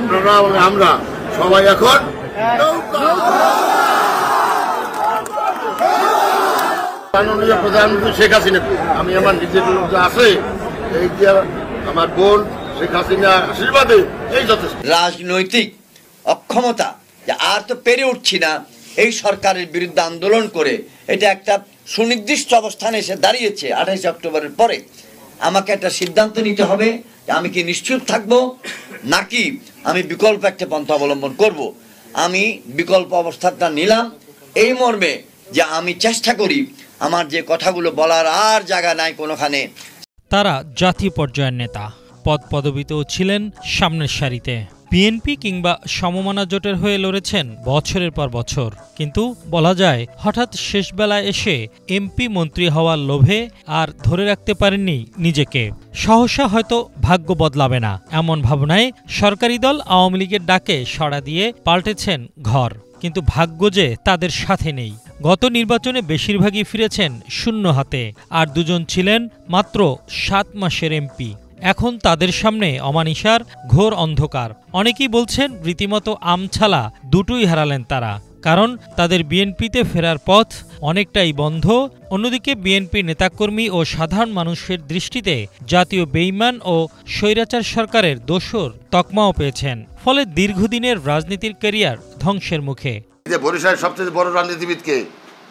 আপনারা আমরা সবাই এখন মাননীয় প্রধানমন্ত্রী শেখ হাসিনা, আমি আমার নিজের লোক আছে, এই যে আমার বোন শেখ হাসিনার আশীর্বাদে এই যথেষ্ট। রাজনৈতিক অক্ষমতা যে আর তো পেরে উঠছি না, এই সরকারের বিরুদ্ধে আন্দোলন করে এটা একটা সুনির্দিষ্ট অবস্থানে এসে দাঁড়িয়েছে। 28 অক্টোবরের পরে আমাকে একটা সিদ্ধান্ত নিতে হবে যে আমি কি নিশ্চুপ থাকবো নাকি আমি বিকল্প একটা পন্থা অবলম্বন করব। আমি বিকল্প অবস্থাটা নিলাম এই মর্মে যে আমি চেষ্টা করি আমার যে কথাগুলো বলার আর জায়গা নাই কোনোখানে। তারা জাতীয় পর্যায়ের নেতা, পদ পদবিতেও ছিলেন সামনের সারিতে। বিএনপি কিংবা সমমনা জোটের হয়ে লড়েছেন বছরের পর বছর, কিন্তু বলা যায় হঠাৎ শেষ বেলায় এসে এমপি মন্ত্রী হওয়ার লোভে আর ধরে রাখতে পারেননি নিজেকে। সহসা হয়তো ভাগ্য বদলাবে না এমন ভাবনায় সরকারি দল আওয়ামী লীগের ডাকে সাড়া দিয়ে পাল্টেছেন ঘর, কিন্তু ভাগ্য যে তাদের সাথে নেই। গত নির্বাচনে বেশিরভাগই ফিরেছেন শূন্য হাতে, আর দুজন ছিলেন মাত্র 7 মাসের এমপি। এখন তাদের সামনে অমানিসার ঘোর অন্ধকার। অনেকেই বলছেন রীতিমতো আমছালা দুটোই হারালেন তারা, কারণ তাদের বিএনপিতে ফেরার পথ অনেকটাই বন্ধ। অন্যদিকে বিএনপি নেতাকর্মী ও সাধারণ মানুষের দৃষ্টিতে জাতীয় বেইমান ও স্বৈরাচার সরকারের দোসর তকমাও পেয়েছেন, ফলে দীর্ঘদিনের রাজনীতির ক্যারিয়ার ধ্বংসের মুখে। বরিশালের সবচেয়ে বড় রাজনীতিবিদ কে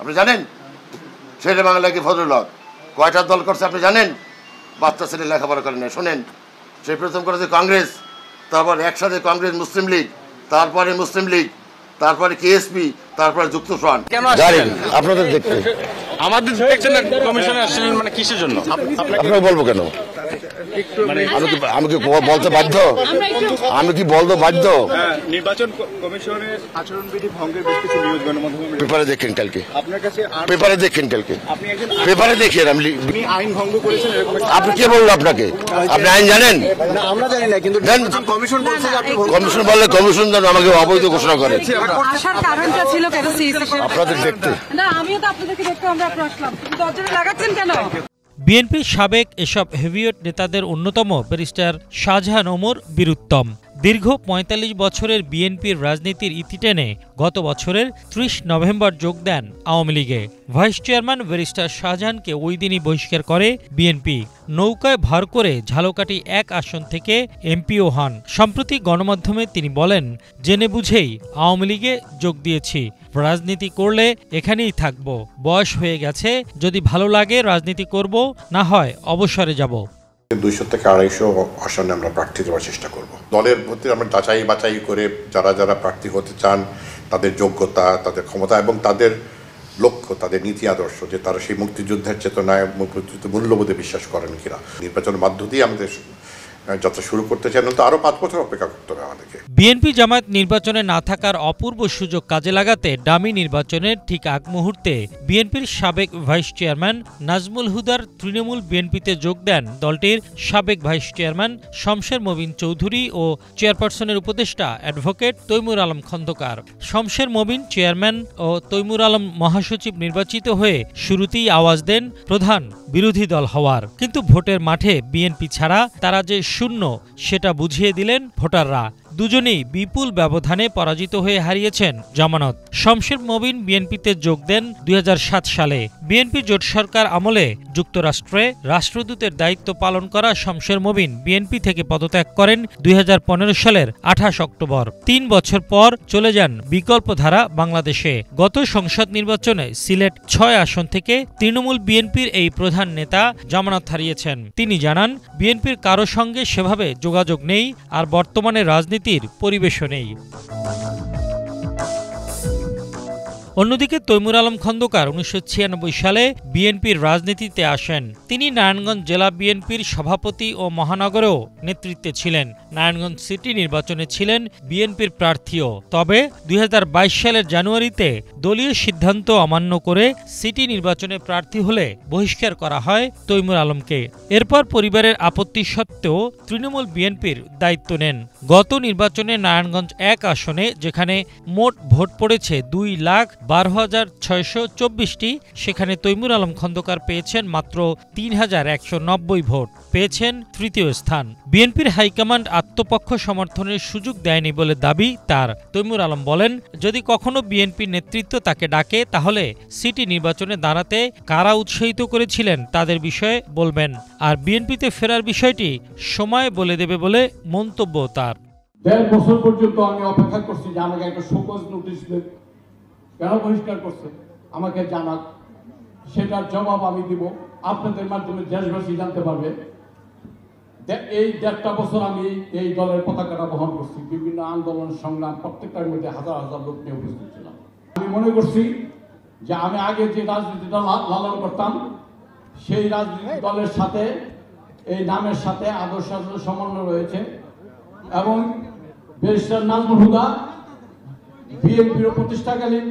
আপনি জানেন? শেরে বাংলা কি ফজলুল হক। কয়টা দল করছে আপনি জানেন? বাচ্চা ছেলে লেখাপড়া করেন না। শোনেন, সে প্রথম করেছে কংগ্রেস, তারপর একসাথে কংগ্রেস মুসলিম লীগ, তারপরে মুসলিম লীগ, তারপরে কেএসপি, তারপরে যুক্ত ফ্রন্ট। আপনাদের দেখতে আমাদের দেখছেন না কমিশনে আসছিলেন, মানে কিসের জন্য আপনাকে বলবো কেন? আমি কি বলতে বাধ্য? আমি কি বলতে বাধ্য? নির্বাচন কমিশনের আচরণবিধি ভঙ্গের বেশ কিছু নিউজ গণমাধ্যমে পেপারে দেখেন কালকে, আপনার কাছে পেপারে দেখেন কালকে, আপনি একজন পেপারে দেখেন। আপনি আইন ভঙ্গ করেছেন এরকম আপনি কে বললো আপনাকে? আপনি আইন জানেন না? আমরা জানি না, কিন্তু কমিশন বলছে যে আপনি কমিশন বললে কমিশন যেন আমাকে অবৈধ ঘোষণা করে। আসার কারণটা ছিল কেন? আপনাদের দেখতে না, আমিও তো আপনাদেরকে দেখতে আমরা আসলাম, দরজাটা লাগাচ্ছেন কেন? বিএনপির সাবেক এসব হেভিওয়েট নেতাদের অন্যতম ব্যারিস্টার শাহজাহান ওমর বীরুত্তম। দীর্ঘ ৪৫ বছরের বিএনপির রাজনীতির ইতি টেনে গত বছরের ৩০ নভেম্বর যোগ দেন আওয়ামী লীগে। ভাইস চেয়ারম্যান ব্যারিস্টার শাহজাহানকে ওই দিনই বহিষ্কার করে বিএনপি। নৌকায় ভর করে ঝালকাঠি ১ আসন থেকে এমপিও হন। সম্প্রতি গণমাধ্যমে তিনি বলেন, জেনে বুঝেই আওয়ামী লীগে যোগ দিয়েছি, রাজনীতি করলে এখানেই থাকব, বয়স হয়ে গেছে, যদি ভালো লাগে রাজনীতি করব, না হয় অবসরে যাব। ২০০ থেকে ২৫০ আসনে আমরা প্রার্থী দেওয়ার চেষ্টা করব। দলের মধ্যে আমরা যাচাই বাছাই করে যারা যারা প্রার্থী হতে চান তাদের যোগ্যতা, তাদের ক্ষমতা এবং তাদের লক্ষ্য, তাদের নীতি আদর্শ, যে তারা সেই মুক্তিযুদ্ধের চেতনায়, মুক্তিযুদ্ধের মূল্যবোধে বিশ্বাস করেন কিনা। নির্বাচনের মধ্য দিয়ে আমাদের যাত্রা শুরু করতে চান, তো আরও 5 বছর অপেক্ষা করতে হবে আমাদেরকে। বিএনপি জামায়াত নির্বাচনে না থাকার অপূর্ব সুযোগ কাজে লাগাতে ডামি নির্বাচনের ঠিক আগ মুহূর্তে বিএনপির সাবেক ভাইস চেয়ারম্যান নাজমুল হুদার তৃণমূল বিএনপিতে যোগ দেন দলটির সাবেক ভাইস চেয়ারম্যান শমশের মবিন চৌধুরী ও চেয়ারপারসনের উপদেষ্টা অ্যাডভোকেট তৈমুর আলম খন্দকার। শমশের মবিন চেয়ারম্যান ও তৈমুর আলম মহাসচিব নির্বাচিত হয়ে শুরুতেই আওয়াজ দেন প্রধান বিরোধী দল হওয়ার, কিন্তু ভোটের মাঠে বিএনপি ছাড়া তারা যে শূন্য সেটা বুঝিয়ে দিলেন ভোটাররা। দুজনেই বিপুল ব্যবধানে পরাজিত হয়ে হারিয়েছেন জামানত। শমশের মবিন বিএনপিতে যোগ দেন ২০০৭ সালে। বিএনপি জোট সরকার আমলে যুক্তরাষ্ট্রে রাষ্ট্রদূতের দায়িত্ব পালন করা শমশের মবিন বিএনপি থেকে পদত্যাগ করেন ২০১৫ সালের ২৮ অক্টোবর। ৩ বছর পর চলে যান বিকল্পধারা বাংলাদেশে। গত সংসদ নির্বাচনে সিলেট ৬ আসন থেকে তৃণমূল বিএনপির এই প্রধান নেতা জামানত হারিয়েছেন। তিনি জানান, বিএনপির কারো সঙ্গে সেভাবে যোগাযোগ নেই, আর বর্তমানে রাজনীতির পরিবেশও নেই। অন্যদিকে তৈমুর আলম খন্দকার ১৯৯৬ সালে বিএনপির রাজনীতিতে আসেন। তিনি নারায়ণগঞ্জ জেলা বিএনপির সভাপতি ও মহানগরেও নেতৃত্বে ছিলেন। নারায়ণগঞ্জ সিটি নির্বাচনে ছিলেন বিএনপির প্রার্থীও। তবে ২০২২ সালের জানুয়ারিতে দলীয় সিদ্ধান্ত অমান্য করে সিটি নির্বাচনে প্রার্থী হলে বহিষ্কার করা হয় তৈমুর আলমকে। এরপর পরিবারের আপত্তি সত্ত্বেও তৃণমূল বিএনপির দায়িত্ব নেন। গত নির্বাচনে নারায়ণগঞ্জ ১ আসনে যেখানে মোট ভোট পড়েছে 2,12,624টি, সেখানে তৈমুর আলম খন্দকার পেয়েছেন মাত্র 3,190 ভোট, পেয়েছেন তৃতীয় স্থান। বিএনপির হাইকমান্ড আত্মপক্ষ সমর্থনের সুযোগ দেয়নি বলে দাবি তার। তৈমুর আলম বলেন, যদি কখনো বিএনপির নেতৃত্ব তাকে ডাকে তাহলে সিটি নির্বাচনে দাঁড়াতে কারা উৎসাহিত করেছিলেন তাদের বিষয়ে বলবেন, আর বিএনপিতে ফেরার বিষয়টি সময় বলে দেবে বলে মন্তব্য তার। 1.5 বছর পর্যন্ত আমি অপেক্ষা করছি যে আমাকে একটা শোকজ নোটিশ দেব, কেন বহিষ্কার করছে আমাকে জানাক, সেটার জবাব আমি দিব, আপনাদের মাধ্যমে দেশবাসী জানতে পারবে। এই 1.5 বছর আমি এই দলের পতাকাটা বহন করছি, বিভিন্ন আন্দোলন সংগ্রাম প্রত্যেকটার মধ্যে হাজার হাজার লোক নিয়ে উপস্থিত ছিলাম। আমি মনে করছি যে আমি আগে যে রাজনীতিটা লালন করতাম সেই রাজনীতি দলের সাথে এই নামের সাথে আদর্শ সমন্বয় রয়েছে, এবং ব্যারিস্টার নাজমুল হুদা বিএনপির প্রতিষ্ঠাকালীন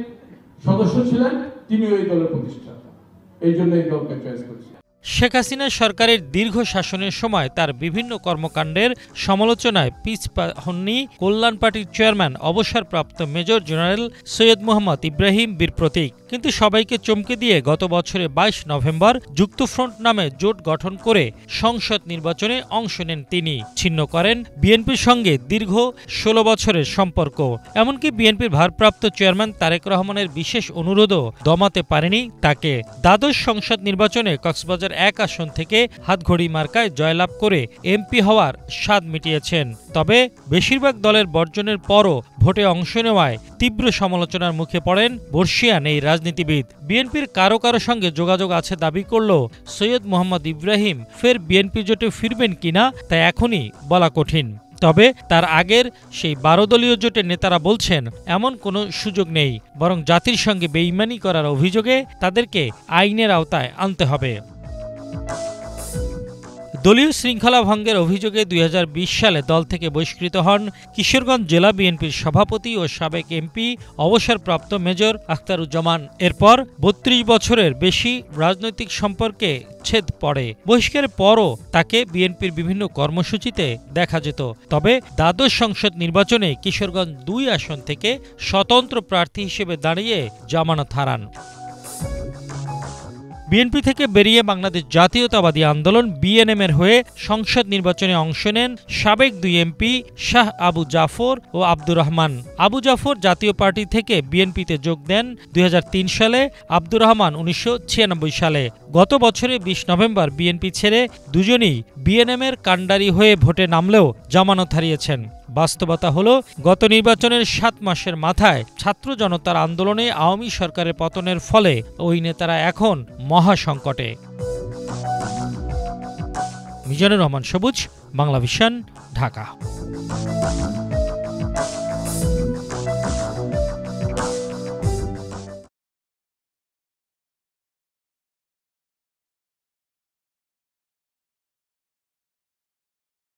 সদস্য ছিলেন, তিনিও এই দলের প্রতিষ্ঠাতা, এই জন্য এই দলকে চয়েস করেছি। শেখ হাসিনা সরকারের দীর্ঘ শাসনের সময় তার বিভিন্ন কর্মকাণ্ডের সমালোচনায় পিছপা হননি কল্যাণ পার্টির চেয়ারম্যান অবসরপ্রাপ্ত মেজর জেনারেল সৈয়দ মোহাম্মদ ইব্রাহিম বীর প্রতীক। কিন্তু সবাইকে চমকে দিয়ে গত বছরে 22 নভেম্বর যুক্তফ্রন্ট নামে জোট গঠন করে সংসদ নির্বাচনে অংশ নেন তিনি। ছিন্ন করেন বিএনপির সঙ্গে দীর্ঘ 16 বছরের সম্পর্ক। এমনকি বিএনপির ভারপ্রাপ্ত চেয়ারম্যান তারেক রহমানের বিশেষ অনুরোধও দমাতে পারেনি তাকে। দ্বাদশ সংসদ নির্বাচনে কক্সবাজার 1 আসন থেকে হাতঘড়ি মার্কায় জয়লাভ করে এমপি হওয়ার স্বাদ মিটিয়েছেন। তবে বেশিরভাগ দলের বর্জনের পরও ভোটে অংশ নেওয়ায় তীব্র সমালোচনার মুখে পড়েন বর্ষিয়ান এই রাজনীতিবিদ। বিএনপির কারো কারো সঙ্গে যোগাযোগ আছে দাবি করলেও সৈয়দ মোহাম্মদ ইব্রাহিম ফের বিএনপি জোটে ফিরবেন কিনা তা এখনই বলা কঠিন। তবে তার আগের সেই 12 দলীয় জোটের নেতারা বলছেন এমন কোনো সুযোগ নেই, বরং জাতির সঙ্গে বেইমানি করার অভিযোগে তাদেরকে আইনের আওতায় আনতে হবে। দলীয় শৃঙ্খলা ভঙ্গের অভিযোগে 2020 সালে দল থেকে বহিষ্কৃত হন কিশোরগঞ্জ জেলা বিএনপির সভাপতি ও সাবেক এমপি অবসরপ্রাপ্ত মেজর আখতারুজ্জামান। এরপর 32 বছরের বেশি রাজনৈতিক সম্পর্কে ছেদ পড়ে। বহিষ্কারের পরও তাকে বিএনপির বিভিন্ন কর্মসূচিতে দেখা যেত। তবে দ্বাদশ সংসদ নির্বাচনে কিশোরগঞ্জ 2 আসন থেকে স্বতন্ত্র প্রার্থী হিসেবে দাঁড়িয়ে জামানত হারান। বিএনপি থেকে বেরিয়ে বাংলাদেশ জাতীয়তাবাদী আন্দোলন বিএনএম-এর হয়ে সংসদ নির্বাচনে অংশ নেন সাবেক 2 এমপি শাহ আবু জাফর ও আব্দুর রহমান। আবু জাফর জাতীয় পার্টি থেকে বিএনপিতে যোগ দেন 2003 সালে, আব্দুর রহমান 1996 সালে। গত বছরে 20 নভেম্বর বিএনপি ছেড়ে দুজনেই বিএনএম-এর কাণ্ডারি হয়ে ভোটে নামলেও জামানত হারিয়েছেন। বাস্তবতা হলো গত নির্বাচনের 7 মাসের মাথায় ছাত্র জনতার আন্দোলনে আওয়ামী সরকারের পতনের ফলে ওই নেতারা এখন মহাসংকটে। মিজানুর রহমান সবুজ, বাংলা ভিশন, ঢাকা।